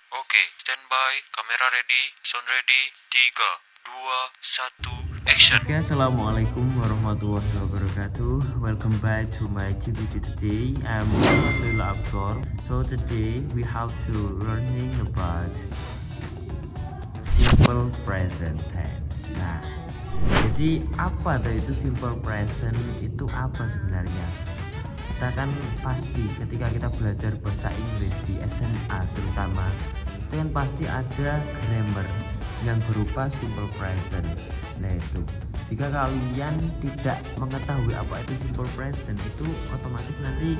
Oke, standby, kamera ready, sound ready, 3, 2, 1, action. Oke, assalamualaikum warahmatullahi wabarakatuh. Welcome back to my video today. I'm Muhammad Abdul. So today we have to learning about simple present tense. Nah, jadi apa itu simple present itu apa sebenarnya? Kita kan pasti ketika kita belajar bahasa Inggris di SMA terutama, itu kan pasti ada grammar yang berupa simple present. Nah itu, jika kalian tidak mengetahui apa itu simple present, itu otomatis nanti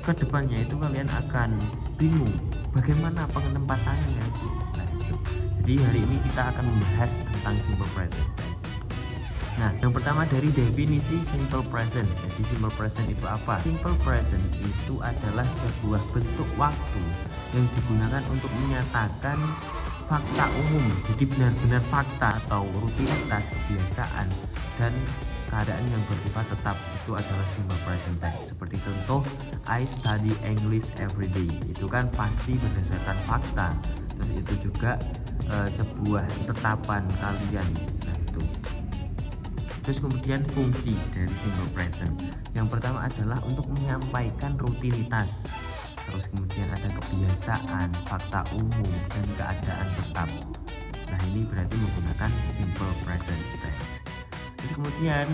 ke depannya itu kalian akan bingung bagaimana penempatannya itu. Nah itu, jadi hari ini kita akan membahas tentang simple present tense. Nah, yang pertama dari definisi simple present. Jadi simple present itu apa? Simple present itu adalah sebuah bentuk waktu yang digunakan untuk menyatakan fakta umum. Jadi benar-benar fakta atau rutinitas, kebiasaan dan keadaan yang bersifat tetap, itu adalah simple present tense. Seperti contoh, I study English every day. Itu kan pasti berdasarkan fakta. Terus itu juga sebuah tetapan kalian. Nah, itu. Terus kemudian fungsi dari simple present. Yang pertama adalah untuk menyampaikan rutinitas. Terus kemudian ada kebiasaan, fakta umum, dan keadaan tetap. Nah ini berarti menggunakan simple present tense. Terus kemudian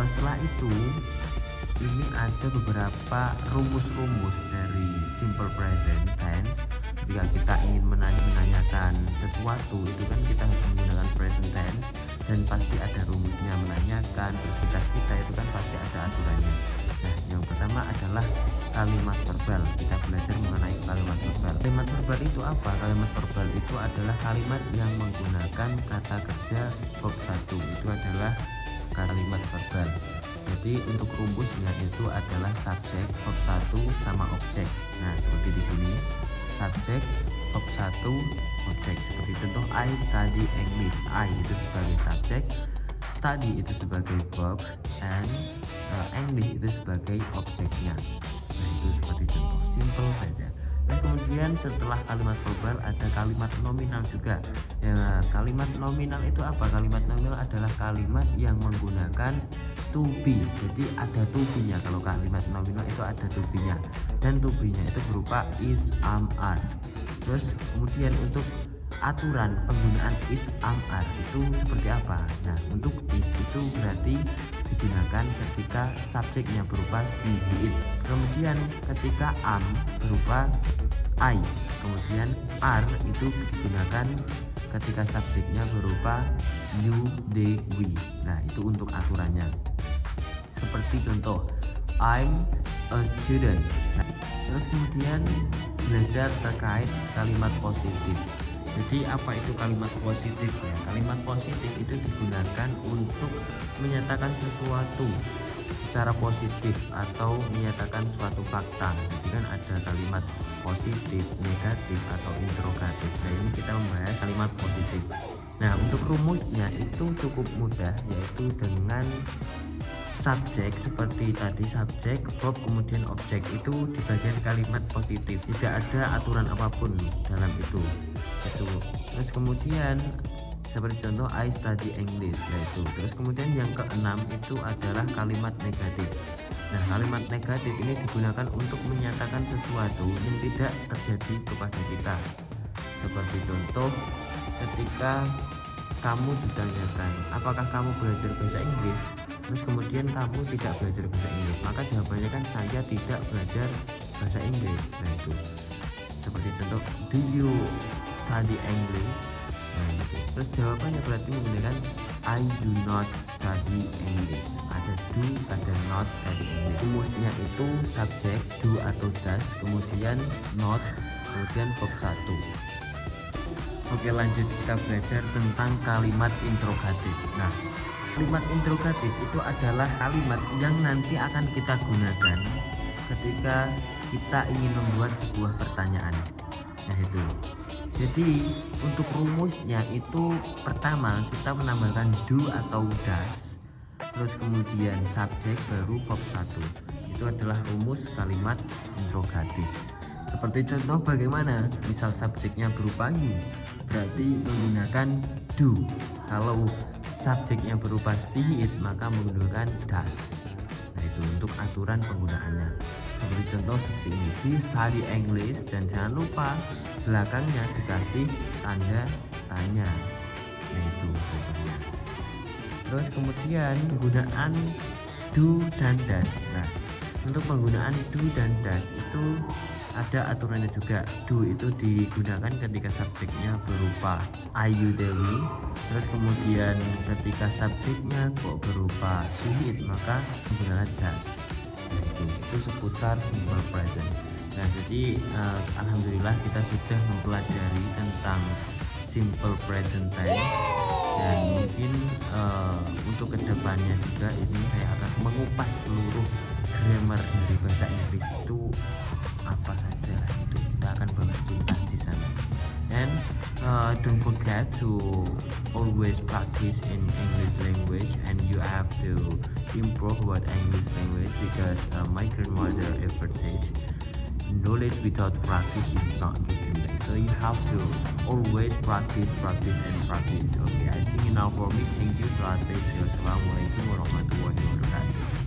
setelah itu ini ada beberapa rumus-rumus dari simple present tense. Jika kita ingin menanyakan sesuatu, itu kan kita harus menggunakan present tense, dan pasti ada rumusnya menanyakan. Terus kita itu kan pasti ada aturannya. Nah yang pertama adalah kalimat verbal. Kita belajar mengenai kalimat verbal. Kalimat verbal itu apa? Kalimat verbal itu adalah kalimat yang menggunakan kata kerja verb 1. Itu adalah kalimat verbal. Jadi untuk rumusnya itu adalah subjek, verb 1 sama objek. Nah seperti di sini, subjek, verb 1, objek. Seperti contoh, I study English. I itu sebagai subjek, study itu sebagai verb, and English itu sebagai objeknya. Nah itu seperti contoh, simple saja. Dan kemudian setelah kalimat verbal ada kalimat nominal juga. Ya, kalimat nominal itu apa? Kalimat nominal adalah kalimat yang menggunakan to be. Jadi ada to be-nya. Kalau kalimat nominal itu ada to be-nya, dan to be-nya itu berupa is, am, are. Terus kemudian untuk aturan penggunaan is, am, are itu seperti apa? Nah untuk is itu berarti digunakan ketika subjeknya berupa she, he, it. Kemudian ketika am berupa I. Kemudian are itu digunakan ketika subjeknya berupa you, they, we. Nah itu untuk aturannya. Seperti contoh, I'm a student. Nah, terus kemudian belajar terkait kalimat positif. Jadi apa itu kalimat positif ya? Kalimat positif itu digunakan untuk menyatakan sesuatu secara positif atau menyatakan suatu fakta. Jadi kan ada kalimat positif, negatif, atau interrogatif. Nah ini kita membahas kalimat positif. Nah untuk rumusnya itu cukup mudah, yaitu dengan subjek seperti tadi, subjek, verb, kemudian objek itu di bagian kalimat positif. Tidak ada aturan apapun dalam itu. Terus kemudian seperti contoh I study English. Nah itu. Terus kemudian yang keenam itu adalah kalimat negatif. Nah kalimat negatif ini digunakan untuk menyatakan sesuatu yang tidak terjadi kepada kita. Seperti contoh ketika kamu ditanyakan apakah kamu belajar bahasa Inggris, terus kemudian kamu tidak belajar bahasa Inggris, maka jawabannya kan saya tidak belajar bahasa Inggris. Nah itu seperti contoh, do you study English? Nah itu. Terus jawabannya berarti menggunakan I do not study English. Ada do, ada not study English. Rumusnya itu subjek do atau does, kemudian not, kemudian verb 1. Oke lanjut, kita belajar tentang kalimat interrogatif. Nah kalimat interrogatif itu adalah kalimat yang nanti akan kita gunakan ketika kita ingin membuat sebuah pertanyaan. Nah itu. Jadi untuk rumusnya itu pertama kita menambahkan do atau does, terus kemudian subjek baru verb 1. Itu adalah rumus kalimat interrogatif. Seperti contoh bagaimana, misal subjeknya berupa you, berarti menggunakan do. Kalau subjeknya berupa she it, maka menggunakan does. Nah itu untuk aturan penggunaannya. Seperti contoh seperti ini, do you study English, dan jangan lupa belakangnya dikasih tanda tanya. Nah itu contohnya. Terus kemudian penggunaan do dan does. Nah untuk penggunaan do dan does itu ada aturannya juga. Do itu digunakan ketika subjeknya berupa I, you, Dewi. Terus kemudian ketika subjeknya kok berupa she, it, maka menggunakan does. Nah, itu seputar simple present. Nah jadi alhamdulillah kita sudah mempelajari tentang simple present tense, dan mungkin untuk kedepannya juga ini saya akan mengupas seluruh grammar dari bahasa Inggris itu apa saja, itu kita akan bahas tuntas di sana. And don't forget to always practice in English language, and you have to improve what English language, because my grandmother ever said knowledge without practice is not given back. So you have to always practice and practice. Okay, I think enough for me. Thank you. Assalamualaikum warahmatullahi wabarakatuh.